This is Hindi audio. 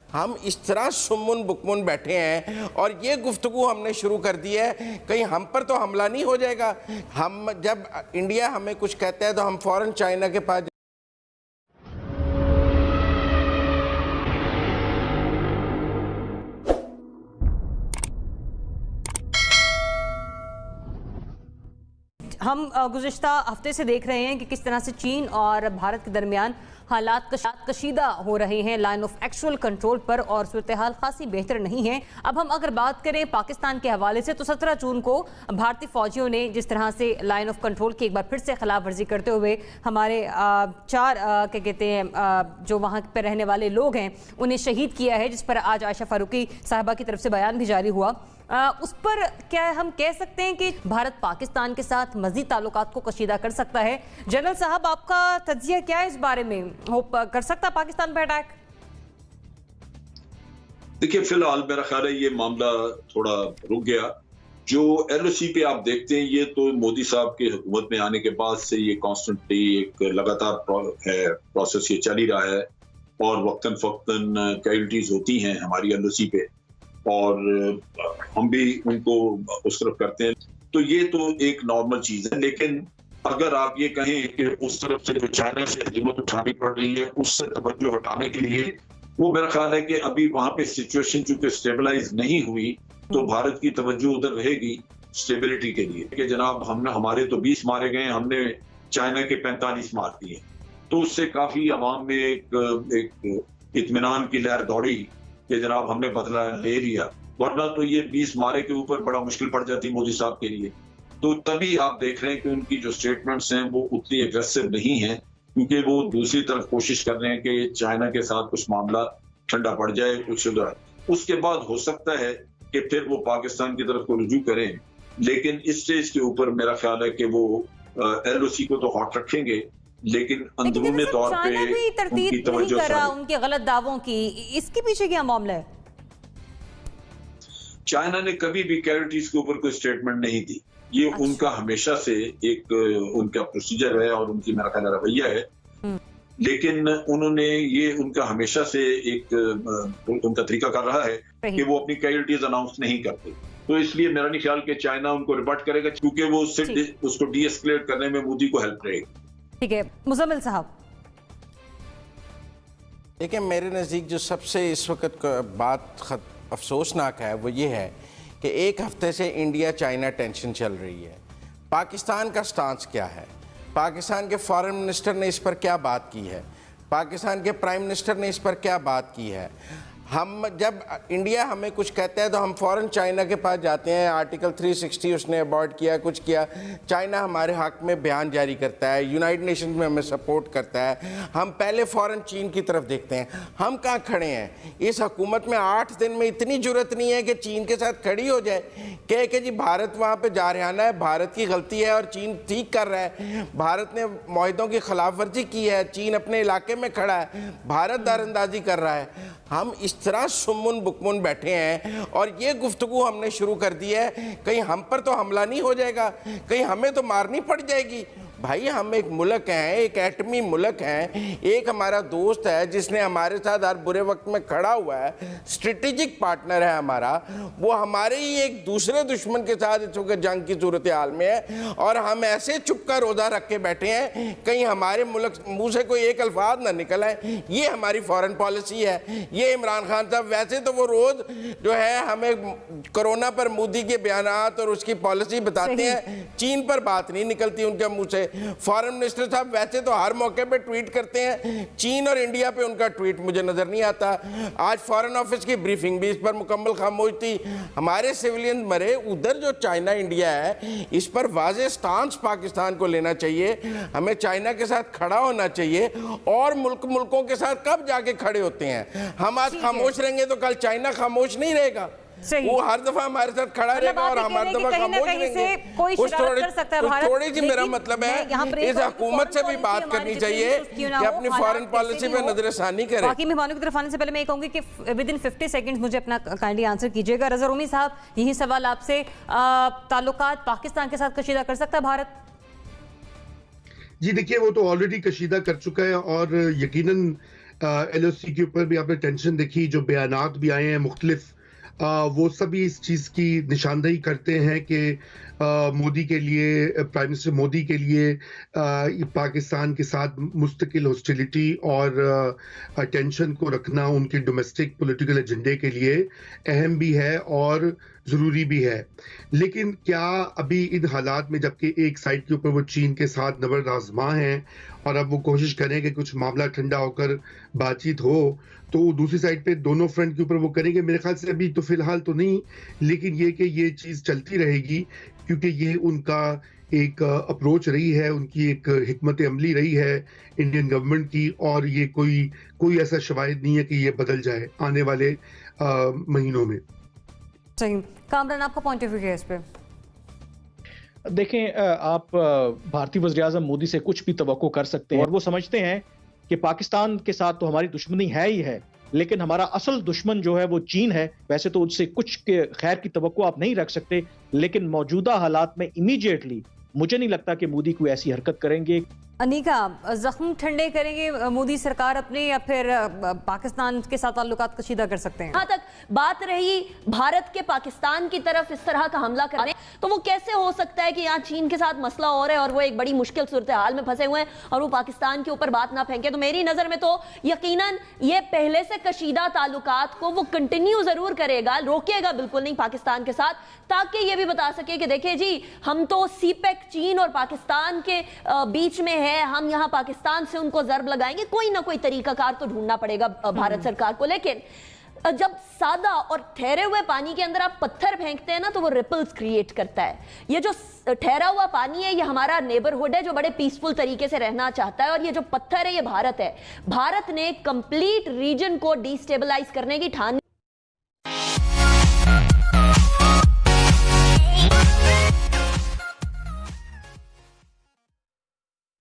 हम इस तरह सुमुन बुकमुन बैठे हैं और ये गुफ्तगू हमने शुरू कर दी है, कहीं हम पर तो हमला नहीं हो जाएगा। हम जब इंडिया हमें कुछ कहता है तो हम फौरन चाइना के पास हम गुज़िश्ता हफ्ते से देख रहे हैं कि किस तरह से चीन और भारत के दरमियान हालात कशीदा हो रहे हैं लाइन ऑफ एक्चुअल कंट्रोल पर, और सूरत हाल खासी बेहतर नहीं है। अब हम अगर बात करें पाकिस्तान के हवाले से, तो 17 जून को भारतीय फौजियों ने जिस तरह से लाइन ऑफ कंट्रोल की एक बार फिर से खिलाफ वर्जी करते हुए हमारे चार क्या कहते हैं जो वहाँ पर रहने वाले लोग हैं उन्हें शहीद किया है, जिस पर आज आयशा फारूकी साहिबा की तरफ से बयान भी जारी हुआ। उस पर क्या हम कह सकते हैं कि भारत पाकिस्तान के साथ मजीद ताल्लुकात को कशीदा कर सकता है? जनरल साहब, आपका तज्जिया क्या है इस बारे में? कर सकता पाकिस्तान पर अटैक? देखिए, फिलहाल मेरा ख्याल है ये मामला थोड़ा रुक गया। जो LOC पे आप देखते हैं, ये तो मोदी साहब के हुकूमत में आने के बाद से ये कॉन्स्टेंटली एक लगातार प्रोसेस ये चल ही रहा है, और वक्तन फक्तन कैजुअल्टीज होती हैं हमारी LOC पे, और हम भी उनको उस तरफ करते हैं। तो ये तो एक नॉर्मल चीज है। लेकिन अगर आप ये कहें कि उस तरफ से जो चाइना से हिम्मत उठानी पड़ रही है उससे तवज्जो हटाने के लिए, वो मेरा ख्याल है कि अभी वहां पे सिचुएशन चूंकि स्टेबलाइज नहीं हुई, तो भारत की तवज्जो उधर रहेगी स्टेबिलिटी के लिए कि जनाब हमने हमारे तो 20 मारे गए, हमने चाइना के 45 मार दिए। तो उससे काफी अवाम में एक इत्मीनान की लहर दौड़ी कि जनाब हमने बदला ले लिया, वरना तो ये 20 मारे के ऊपर बड़ा मुश्किल पड़ जाती मोदी साहब के लिए। तो तभी आप देख रहे हैं कि उनकी जो स्टेटमेंट्स हैं वो उतनी एग्रेसिव नहीं है, क्योंकि वो दूसरी तरफ कोशिश कर रहे हैं कि चाइना के साथ कुछ मामला ठंडा पड़ जाए, कुछ सुधर, उसके बाद हो सकता है कि फिर वो पाकिस्तान की तरफ को रुजू करें। लेकिन इस स्टेज के ऊपर मेरा ख्याल है कि वो LOC को तो हॉट रखेंगे, लेकिन अंदरूनी तौर पे उनकी तवज्जो नहीं कर रहा उनके गलत दावों की, इसके पीछे क्या मामला है? चाइना ने कभी भी कैजुअल्टीज के ऊपर कोई स्टेटमेंट नहीं दी। ये उनका हमेशा से एक उनका प्रोसीजर है और उनकी मेरा ख्याल रवैया है। लेकिन उन्होंने ये उनका हमेशा से एक उनका तरीका कर रहा है कि वो अपनी कैजुअल्टीज अनाउंस नहीं करते। तो इसलिए मेरा नहीं ख्याल कि चाइना उनको रिबट करेगा, क्योंकि वो उसको डीएस्केलेट करने में मोदी को हेल्प करेगी। ठीक है, मुजम्मिल साहब। देखिए, मेरे नज़दीक जो सबसे इस वक्त बात अफसोसनाक है वो ये है कि एक हफ्ते से इंडिया चाइना टेंशन चल रही है। पाकिस्तान का स्टांस क्या है? पाकिस्तान के फॉरेन मिनिस्टर ने इस पर क्या बात की है? पाकिस्तान के प्राइम मिनिस्टर ने इस पर क्या बात की है? हम जब इंडिया हमें कुछ कहता है तो हम फ़ौरन चाइना के पास जाते हैं, आर्टिकल 360 उसने अबॉर्ड किया, कुछ किया, चाइना हमारे हक़ में बयान जारी करता है, यूनाइटेड नेशंस में हमें सपोर्ट करता है, हम पहले फ़ौरन चीन की तरफ देखते हैं। हम कहाँ खड़े हैं? इस हुकूमत में 8 दिन में इतनी ज़रूरत नहीं है कि चीन के साथ खड़ी हो जाए, कह के जी भारत वहाँ पर जारहाना है, भारत की गलती है और चीन ठीक कर रहा है, भारत ने मुआहदों की खिलाफ वर्जी की है, चीन अपने इलाके में खड़ा है, भारत दारंदाजी कर रहा है। हम इस तरह सुमुन बुकमुन बैठे हैं और ये गुफ्तगू हमने शुरू कर दी है, कहीं हम पर तो हमला नहीं हो जाएगा, कहीं हमें तो मारनी पड़ जाएगी। भाई, हम एक मुल्क हैं, एक एटमी मुल्क हैं, एक हमारा दोस्त है जिसने हमारे साथ हर बुरे वक्त में खड़ा हुआ है, स्ट्रेटेजिक पार्टनर है हमारा, वो हमारे ही एक दूसरे दुश्मन के साथ इस वक्त जंग की सूरत हाल में है, और हम ऐसे चुप का रोज़ा रख के बैठे हैं कहीं हमारे मुल्क मुँह से कोई एक अल्फाज ना निकल आए। ये हमारी फॉरेन पॉलिसी है। ये इमरान खान साहब वैसे तो वो रोज़ जो है हमें कोरोना पर मोदी के बयानात और उसकी पॉलिसी बताते हैं, चीन पर बात नहीं निकलती उनके मुँह से। फॉरेन मिनिस्टर साहब वैसे तो हर मौके पे ट्वीट करते हैं, चीन और इंडिया पे उनका ट्वीट मुझे नजर नहीं आता। आज फॉरेन ऑफिस की ब्रीफिंग भी इस पर मुकम्मल खामोश थी। हमारे सिविलियन मरे, उधर जो चाइना इंडिया है इस पर वाज़ेह स्टांस पाकिस्तान को लेना चाहिए। हमें चाइना के साथ खड़ा होना चाहिए, और मुल्कों के साथ कब जाके खड़े होते हैं। हम आज खामोश रहेंगे तो कल चाइना खामोश नहीं रहेगा, वो हर दफा हमारे साथ खड़ा रहेगा और हमारे दफा खामोश रहेंगे। थोड़ी सी मेरा मतलब है इस हुकूमत से भी बात करनी चाहिए कि अपनी फॉरेन पॉलिसी पे नजरसानी करे। बाकी मेहमानों की तरफ आने से पहले मैं कहूंगी कि विद इन 50 सेकंड्स मुझे अपना काइंडली आंसर कीजिएगा। रज़ा रूमी साहब, यही सवाल आपसे, ताल्लुकात पाकिस्तान के साथ कशीदा कर सकता है भारत? जी देखिए, वो तो ऑलरेडी कशीदा कर चुका है, और यकीनन LOC के ऊपर भी आपने टेंशन देखी, जो बयानात भी आए हैं मुख्तलिफ, वो सभी इस चीज़ की निशानदही करते हैं कि मोदी के लिए, प्राइम मिनिस्टर मोदी के लिए पाकिस्तान के साथ मुस्तकिल हॉस्टिलिटी और टेंशन को रखना उनके डोमेस्टिक पॉलिटिकल एजेंडे के लिए अहम भी है और ज़रूरी भी है। लेकिन क्या अभी इन हालात में, जबकि एक साइड के ऊपर वो चीन के साथ नबर आजमा हैं और अब वो कोशिश करें कि कुछ मामला ठंडा होकर बातचीत हो, तो दूसरी साइड पे दोनों फ्रंट के ऊपर वो करेंगे? मेरे ख्याल से अभी तो फिलहाल तो नहीं, लेकिन ये कि ये चीज़ चलती रहेगी, क्योंकि ये उनका एक अप्रोच रही है, उनकी एक हिकमत अमली रही है इंडियन गवर्नमेंट की, और ये कोई ऐसा शवाहिद नहीं है कि ये बदल जाए आने वाले महीनों में। सही। कामरान, आपका पॉइंट ऑफ व्यू है इस पे? देखें, आप भारतीय वज़ीर-ए-आज़म मोदी से कुछ भी तवक्को कर सकते हैं और वो समझते हैं कि पाकिस्तान के साथ तो हमारी दुश्मनी है ही है, लेकिन हमारा असल दुश्मन जो है वो चीन है। वैसे तो उससे कुछ के खैर की तवक्को आप नहीं रख सकते, लेकिन मौजूदा हालात में इमीडिएटली मुझे नहीं लगता कि मोदी कोई ऐसी हरकत करेंगे। अनीका, जख्म ठंडे करेंगे मोदी सरकार अपने, या फिर पाकिस्तान के साथ ताल्लुकात कशीदा कर सकते हैं? जहां तक बात रही भारत के पाकिस्तान की तरफ इस तरह का हमला करने, तो वो कैसे हो सकता है कि यहाँ चीन के साथ मसला हो रहा है और वो एक बड़ी मुश्किल सूरत हाल में फंसे हुए हैं और वो पाकिस्तान के ऊपर बात ना फेंके? तो मेरी नजर में तो यकीनन ये पहले से कशीदा ताल्लुकात को वो कंटिन्यू जरूर करेगा, रोकेगा बिल्कुल नहीं पाकिस्तान के साथ, ताकि ये भी बता सके कि देखिए जी, हम तो सीपेक चीन और पाकिस्तान के बीच में है, हम यहाँ पाकिस्तान से उनको जर्ब लगाएंगे। कोई ना कोई तरीकाकार तो ढूंढना पड़ेगा भारत सरकार को। लेकिन जब सादा और ठहरे हुए पानी के अंदर आप पत्थर फेंकते हैं ना, तो वो रिपल्स क्रिएट करता है। ये जो ठहरा हुआ पानी है, ये हमारा नेबरहुड है जो बड़े पीसफुल तरीके से रहना चाहता है, और ये जो पत्थर है ये भारत है। भारत ने कंप्लीट रीजन को डिस्टेबलाइज करने की ठान